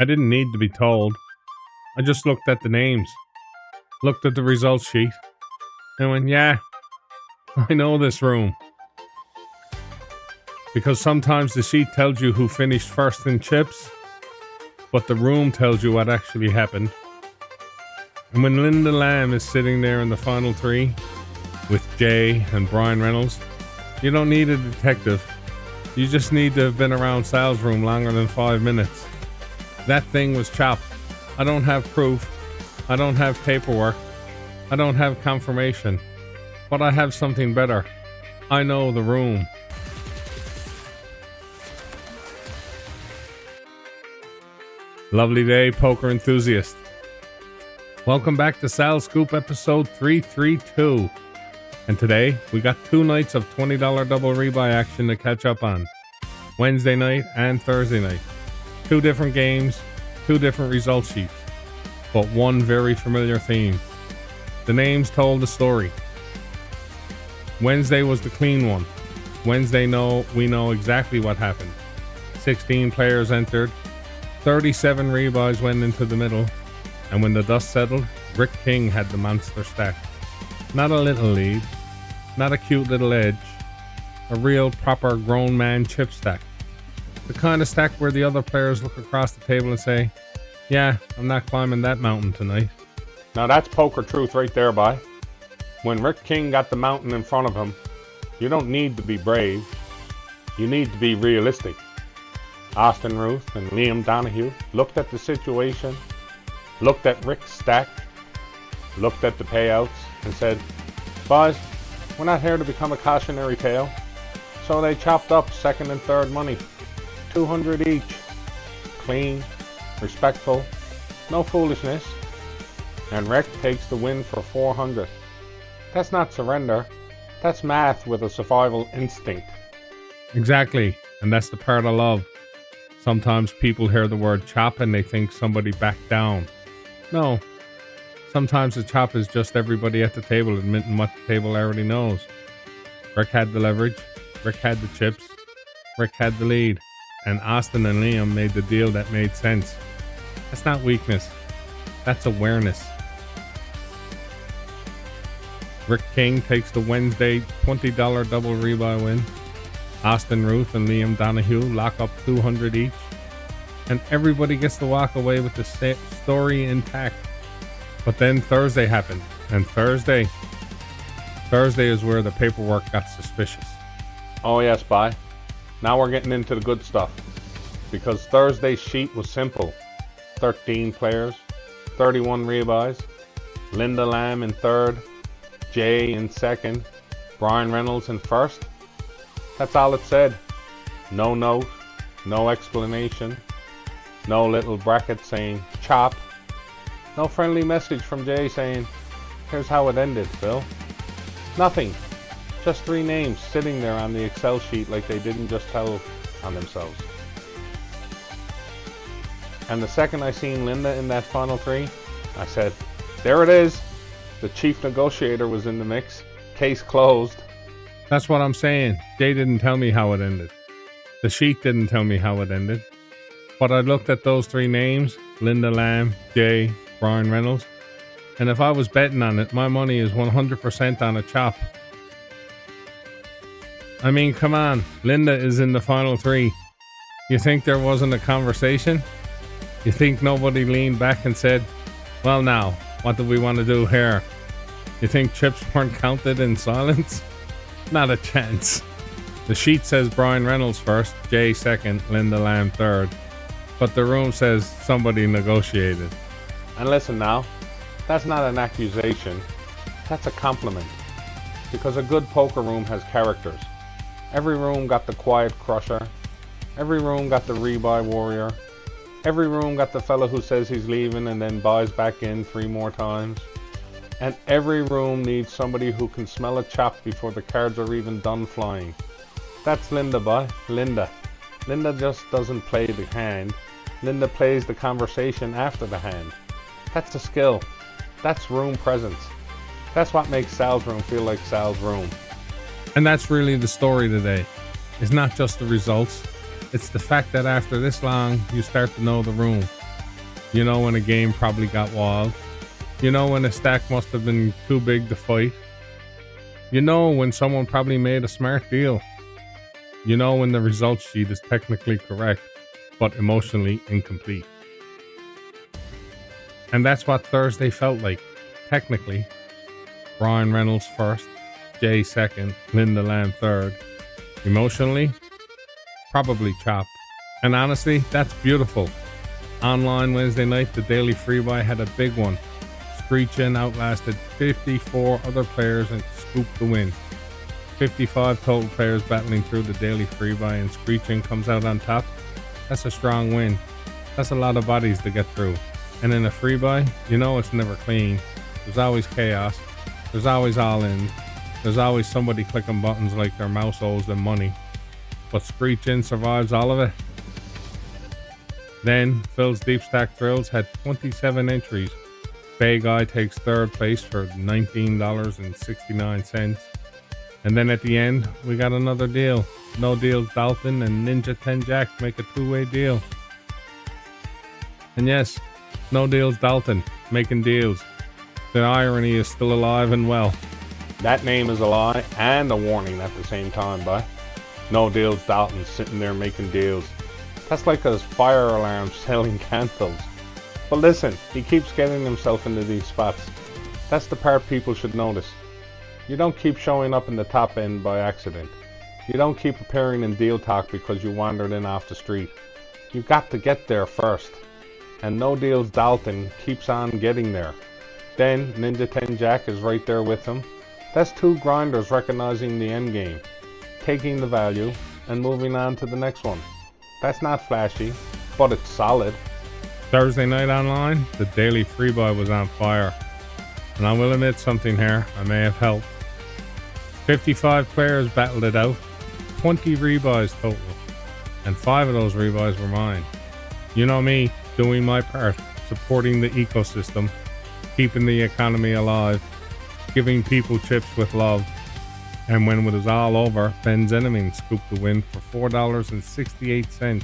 I didn't need to be told. I just looked at the names, looked at the results sheet, and went, yeah, I know this room. Because sometimes the sheet tells you who finished first in chips, but the room tells you what actually happened. And when Linda Lambe is sitting there in the final three with Jay and Brian Reynolds, you don't need a detective. You just need to have been around Sal's room longer than 5 minutes. That thing was chopped. I don't have proof. I don't have paperwork. I don't have confirmation. But I have something better. I know the room. Lovely day, poker enthusiast. Welcome back to Sal's Scoop episode 332. And today, we got 2 nights of $20 double rebuy action to catch up on. Wednesday night and Thursday night. 2 different games, 2 different result sheets. But one very familiar theme. The names told the story. Wednesday was the clean one. Wednesday, we know exactly what happened. 16 players entered. 37 rebuys went into the middle. And when the dust settled, Rick King had the monster stack. Not a little lead. Not a cute little edge. A real proper grown man chip stack. The kind of stack where the other players look across the table and say, yeah, I'm not climbing that mountain tonight. Now that's poker truth right there, boy. When Rick King got the mountain in front of him, you don't need to be brave. You need to be realistic. Austin Ruth and Liam Donahue looked at the situation, looked at Rick's stack, looked at the payouts, and said, boys, we're not here to become a cautionary tale. So they chopped up second and third money, 200 each. Clean, respectful, no foolishness. And Rick takes the win for 400. That's not surrender. That's math with a survival instinct. Exactly, and that's the part I love. Sometimes people hear the word chop and they think somebody backed down. No. Sometimes the chop is just everybody at the table admitting what the table already knows. Rick had the leverage. Rick had the chips. Rick had the lead. And Austin and Liam made the deal that made sense. That's not weakness. That's awareness. Rick King takes the Wednesday $20 double rebuy win. Austin Ruth and Liam Donahue lock up 200 each. And everybody gets to walk away with the story intact. But then Thursday happened. And Thursday is where the paperwork got suspicious. Oh yes, bye. Now we're getting into the good stuff. Because Thursday's sheet was simple. 13 players, 31 rebuys, Linda Lambe in third, Jay in second, Brian Reynolds in first. That's all it said. No note, no explanation, no little bracket saying chop, no friendly message from Jay saying, here's how it ended, Phil. Nothing. Just 3 names sitting there on the Excel sheet like they didn't just tell on themselves. And the second I seen Linda in that final 3, I said, there it is. The chief negotiator was in the mix. Case closed. That's what I'm saying. Jay didn't tell me how it ended. The sheet didn't tell me how it ended. But I looked at those 3 names, Linda Lambe, Jay, Brian Reynolds, and if I was betting on it, my money is 100% on a chop. I mean, come on. Linda is in the final 3. You think there wasn't a conversation? You think nobody leaned back and said, well now, what do we want to do here? You think chips weren't counted in silence? Not a chance. The sheet says Brian Reynolds first, Jay second, Linda Lambe third. But the room says somebody negotiated. And listen now, that's not an accusation. That's a compliment. Because a good poker room has characters. Every room got the quiet crusher. Every room got the rebuy warrior. Every room got the fella who says he's leaving and then buys back in 3 more times. And every room needs somebody who can smell a chop before the cards are even done flying. That's Linda, boy. Linda. Linda just doesn't play the hand. Linda plays the conversation after the hand. That's a skill. That's room presence. That's what makes Sal's room feel like Sal's room. And that's really the story today. It's not just the results. It's the fact that after this long, you start to know the room. You know when a game probably got wild. You know when a stack must have been too big to fight. You know when someone probably made a smart deal. You know when the result sheet is technically correct, but emotionally incomplete. And that's what Thursday felt like. Technically, Brian Reynolds first, Jay second, Linda Lambe third. Emotionally, probably chopped. And honestly, that's beautiful. Online Wednesday night, the daily free buy had a big one. Screechin outlasted 54 other players and scooped the win. 55 total players battling through the daily free buy, and Screechin comes out on top. That's a strong win. That's a lot of bodies to get through. And in a free buy, you know it's never clean. There's always chaos. There's always all-ins. There's always somebody clicking buttons like their mouse owes them money. But Screechin survives all of it. Then, Phil's Deep Stack Thrills had 27 entries. Bay Guy takes third place for $19.69. And then at the end, we got another deal. Nodealsdalton and Ninja 10 Jack make a two-way deal. And yes, Nodealsdalton making deals. The irony is still alive and well. That name is a lie and a warning at the same time, but Nodealsdalton sitting there making deals. That's like a fire alarm selling candles. But listen, he keeps getting himself into these spots. That's the part people should notice. You don't keep showing up in the top end by accident. You don't keep appearing in Deal Talk because you wandered in off the street. You've got to get there first. And Nodealsdalton keeps on getting there. Then Ninja 10 Jack is right there with him. That's two grinders recognizing the end game, taking the value, and moving on to the next one. That's not flashy, but it's solid. Thursday night online, the daily free buy was on fire. And I will admit something here, I may have helped. 55 players battled it out, 20 rebuys total, and 5 of those rebuys were mine. You know me, doing my part, supporting the ecosystem, keeping the economy alive, giving people chips with love. And when it was all over, Benzeneman scooped the win for $4.68.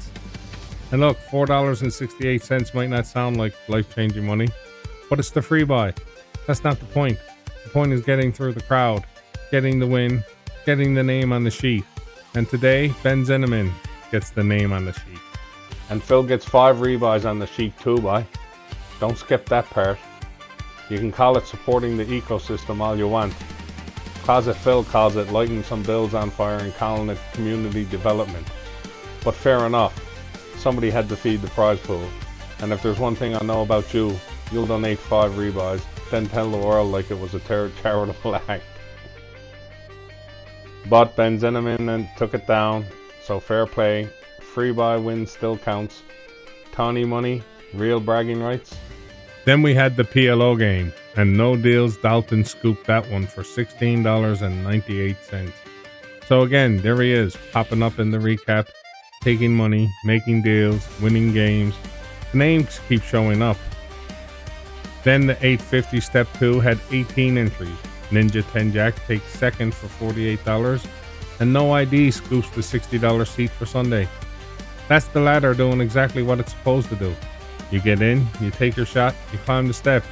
And look, $4.68 might not sound like life-changing money, but it's the free buy. That's not the point. The point is getting through the crowd, getting the win, getting the name on the sheet. And today, Benzeneman gets the name on the sheet. And Phil gets 5 rebuys on the sheet too, boy. Don't skip that part. You can call it supporting the ecosystem all you want. Closet Phil calls it lighting some bills on fire and calling it community development. But fair enough, somebody had to feed the prize pool. And if there's one thing I know about you, you'll donate 5 rebuys, then tell the world like it was a charitable act. But Benzeneman took it down, so fair play. Free buy win still counts. Tawny money, real bragging rights. Then we had the PLO game, and Nodealsdalton scooped that one for $16.98. So again, there he is, popping up in the recap, taking money, making deals, winning games. The names keep showing up. Then the 850 Step 2 had 18 entries. Ninja 10 Jack takes second for $48, and No ID scoops the $60 seat for Sunday. That's the ladder doing exactly what it's supposed to do. You get in, you take your shot, you climb the step,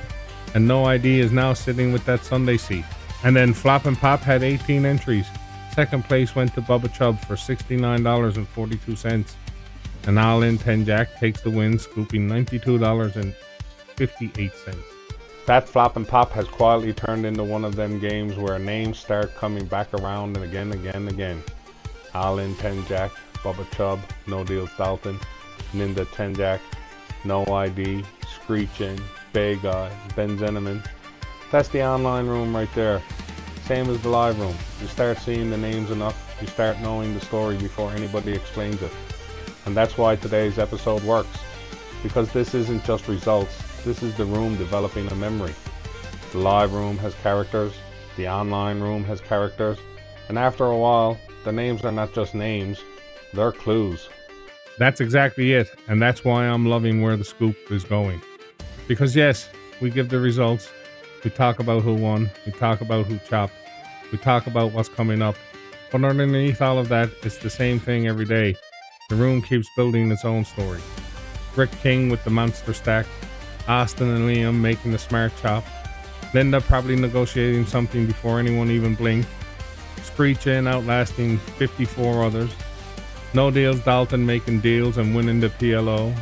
and No ID is now sitting with that Sunday seat. And then Flop and Pop had 18 entries. Second place went to Bubba Chubb for $69.42. And All In 10 Jack takes the win, scooping $92.58. That Flop and Pop has quietly turned into one of them games where names start coming back around and again. All In 10 Jack, Bubba Chubb, Nodealsdalton, Linda 10 Jack, No ID, Screechin, Bay Guy, Benzeneman. That's the online room right there. Same as the live room. You start seeing the names enough, you start knowing the story before anybody explains it. And that's why today's episode works. Because this isn't just results, this is the room developing a memory. The live room has characters, the online room has characters, and after a while, the names are not just names, they're clues. That's exactly it, and that's why I'm loving where the scoop is going. Because yes, we give the results, we talk about who won, we talk about who chopped, we talk about what's coming up, but underneath all of that, it's the same thing every day. The room keeps building its own story. Rick King with the monster stack, Austin and Liam making the smart chop. Linda probably negotiating something before anyone even blinked. Screechin outlasting 54 others. Nodealsdalton making deals and winning the PLO.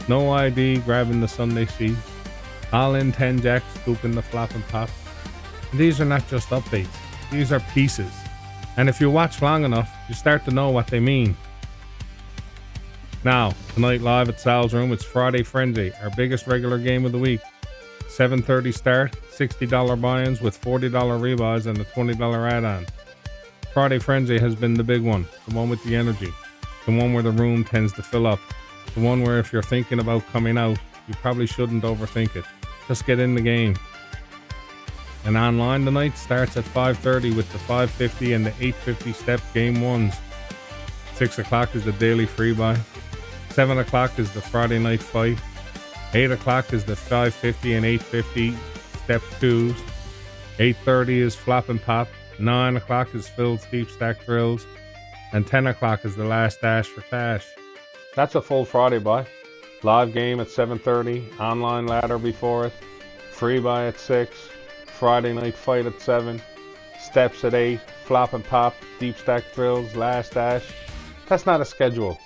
Noid grabbing the Sunday seat. All in 10 Jack scooping the flop and pop. And these are not just updates. These are pieces. And if you watch long enough, you start to know what they mean. Now, tonight live at Sal's room, it's Friday Frenzy, our biggest regular game of the week. 7:30 start, $60 buy-ins with $40 rebuys and a $20 add-on. Friday Frenzy has been the big one, the one with the energy, the one where the room tends to fill up, the one where if you're thinking about coming out, you probably shouldn't overthink it. Just get in the game. And online tonight starts at 5:30 with the 550 and the 850 step game ones. 6 o'clock is the daily free buy. 7 o'clock is the Friday night fight. 8 o'clock is the 550 and 850 step twos. 8:30 is flop and pop. 9 o'clock is Phil's deep stack drills. And 10 o'clock is the last dash for cash. That's a full Friday buy. Live game at 7:30. Online ladder before it. Free buy at 6. Friday night fight at 7. Steps at 8. Flop and pop. Deep stack drills. Last dash. That's not a schedule.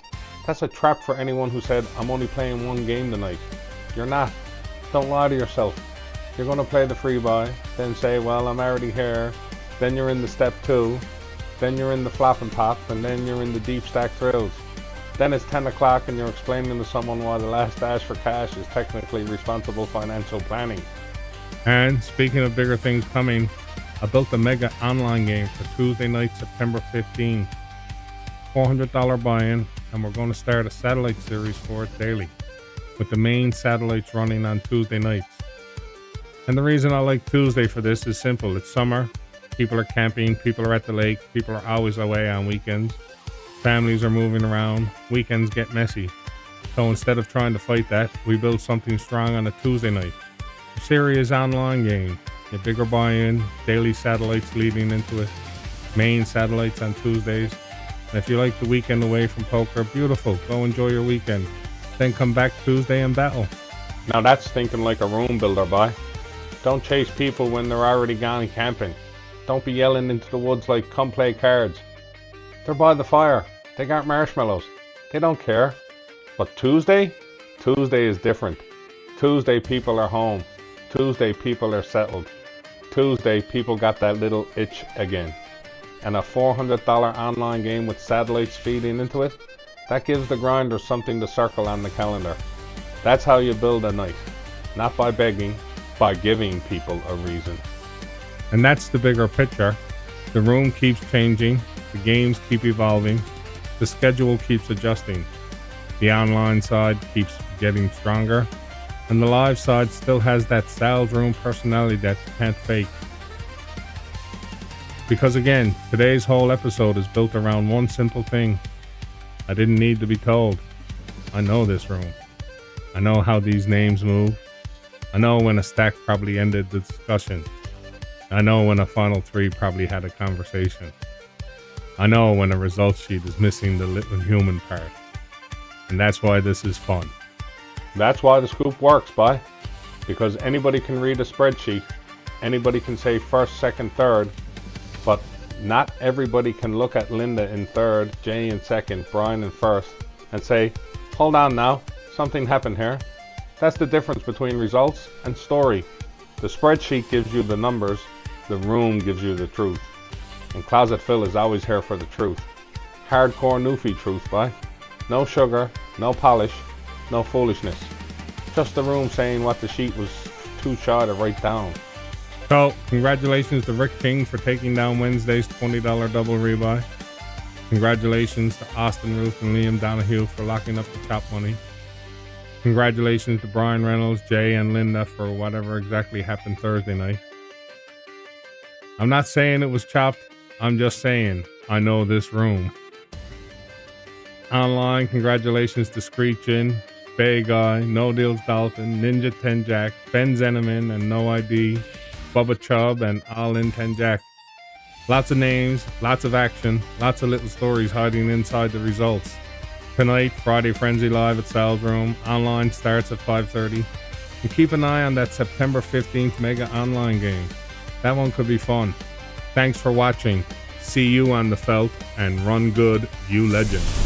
That's a trap for anyone who said, I'm only playing one game tonight. You're not. Don't lie to yourself. You're going to play the free buy, then say, well, I'm already here. Then you're in the step 2. Then you're in the flop and pop, and then you're in the deep stack thrills. Then it's 10 o'clock and you're explaining to someone why the last dash for cash is technically responsible financial planning. And speaking of bigger things coming, I built a mega online game for Tuesday night, September 15. $400 buy-in, and we're going to start a satellite series for it daily, with the main satellites running on Tuesday nights. And the reason I like Tuesday for this is simple. It's summer, people are camping, people are at the lake, people are always away on weekends, families are moving around, weekends get messy. So instead of trying to fight that, we build something strong on a Tuesday night. A serious online game, a bigger buy-in, daily satellites leading into it, main satellites on Tuesdays. And if you like the weekend away from poker, beautiful, go enjoy your weekend. Then come back Tuesday and battle. Now that's thinking like a room builder, boy. Don't chase people when they're already gone camping. Don't be yelling into the woods like, come play cards. They're by the fire. They got marshmallows. They don't care. But Tuesday? Tuesday is different. Tuesday people are home. Tuesday people are settled. Tuesday people got that little itch again. And a $400 online game with satellites feeding into it, that gives the grinders something to circle on the calendar. That's how you build a night. Not by begging, by giving people a reason. And that's the bigger picture. The room keeps changing, the games keep evolving, the schedule keeps adjusting. The online side keeps getting stronger, and the live side still has that Sal's room personality that you can't fake. Because again, today's whole episode is built around one simple thing. I didn't need to be told. I know this room. I know how these names move. I know when a stack probably ended the discussion. I know when a final three probably had a conversation. I know when a results sheet is missing the little human part. And that's why this is fun. That's why the scoop works, boy. Because anybody can read a spreadsheet. Anybody can say first, second, third. But not everybody can look at Linda in third, Jay in second, Brian in first, and say, hold on now, something happened here. That's the difference between results and story. The spreadsheet gives you the numbers, the room gives you the truth. And Closet Phil is always here for the truth. Hardcore Newfie truth, boy. No sugar, no polish, no foolishness. Just the room saying what the sheet was too shy to write down. So, congratulations to Rick King for taking down Wednesday's $20 double rebuy. Congratulations to Austin, Ruth, and Liam Donahue for locking up the top money. Congratulations to Brian Reynolds, Jay, and Linda for whatever exactly happened Thursday night. I'm not saying it was chopped, I'm just saying I know this room. Online, congratulations to Screechin, Bay Guy, Nodealsdalton, Ninja 10 Jack, Benzeneman, and Noid, Bubba Chubb, and All in 10 Jack. Lots of names, lots of action, lots of little stories hiding inside the results. Tonight, Friday Frenzy live at Sal's room. Online starts at 5:30. And keep an eye on that September 15th Mega Online game. That one could be fun. Thanks for watching. See you on the felt, and run good, you legend.